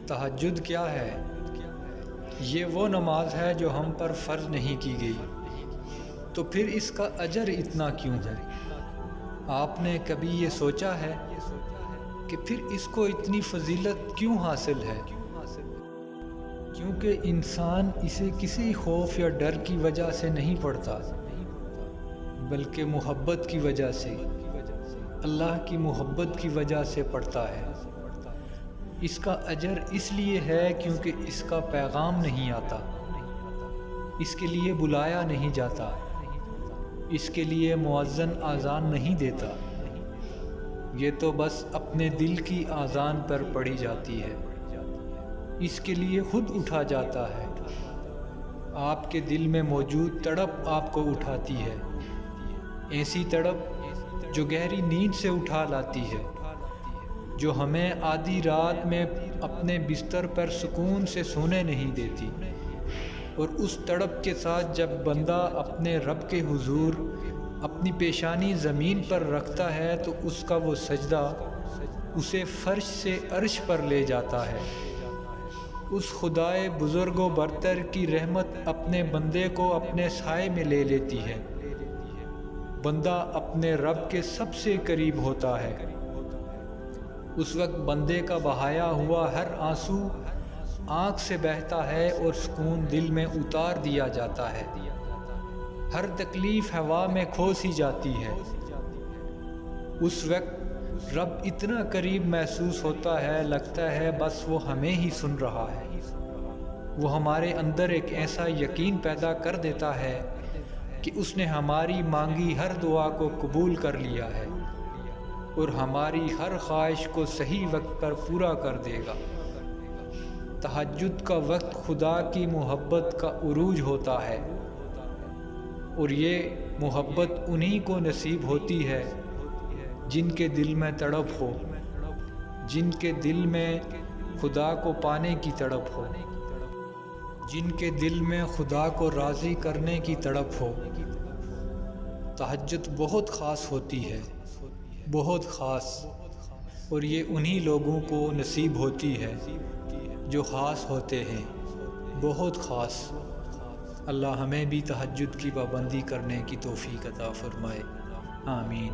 تہجد کیا ہے؟ یہ وہ نماز ہے جو ہم پر فرض نہیں کی گئی، تو پھر اس کا اجر اتنا کیوں ہے؟ آپ نے کبھی یہ سوچا ہے کہ پھر اس کو اتنی فضیلت کیوں حاصل ہے؟ کیونکہ انسان اسے کسی خوف یا ڈر کی وجہ سے نہیں پڑھتا، بلکہ محبت کی وجہ سے، اللہ کی محبت کی وجہ سے پڑھتا ہے۔ اس کا اجر اس لیے ہے کیونکہ اس کا پیغام نہیں آتا، اس کے لیے بلایا نہیں جاتا، اس کے لیے مؤذن اذان نہیں دیتا، یہ تو بس اپنے دل کی اذان پر پڑھی جاتی ہے، اس کے لیے خود اٹھا جاتا ہے۔ آپ کے دل میں موجود تڑپ آپ کو اٹھاتی ہے، ایسی تڑپ جو گہری نیند سے اٹھا لاتی ہے، جو ہمیں آدھی رات میں اپنے بستر پر سکون سے سونے نہیں دیتی۔ اور اس تڑپ کے ساتھ جب بندہ اپنے رب کے حضور اپنی پیشانی زمین پر رکھتا ہے تو اس کا وہ سجدہ اسے فرش سے عرش پر لے جاتا ہے۔ اس خدائے بزرگ و برتر کی رحمت اپنے بندے کو اپنے سائے میں لے لیتی ہے، بندہ اپنے رب کے سب سے قریب ہوتا ہے۔ اس وقت بندے کا بہایا ہوا ہر آنسو آنکھ سے بہتا ہے اور سکون دل میں اتار دیا جاتا ہے، ہر تکلیف ہوا میں کھو سی جاتی ہے۔ اس وقت رب اتنا قریب محسوس ہوتا ہے، لگتا ہے بس وہ ہمیں ہی سن رہا ہے۔ وہ ہمارے اندر ایک ایسا یقین پیدا کر دیتا ہے کہ اس نے ہماری مانگی ہر دعا کو قبول کر لیا ہے اور ہماری ہر خواہش کو صحیح وقت پر پورا کر دے گا۔ تہجد کا وقت خدا کی محبت کا عروج ہوتا ہے، اور یہ محبت انہی کو نصیب ہوتی ہے جن کے دل میں تڑپ ہو، جن کے دل میں خدا کو پانے کی تڑپ ہو، جن کے دل میں خدا کو راضی کرنے کی تڑپ ہو۔ تہجد بہت خاص ہوتی ہے، بہت خاص، اور یہ انہی لوگوں کو نصیب ہوتی ہے جو خاص ہوتے ہیں، بہت خاص۔ اللہ ہمیں بھی تہجد کی پابندی کرنے کی توفیق عطا فرمائے، آمین۔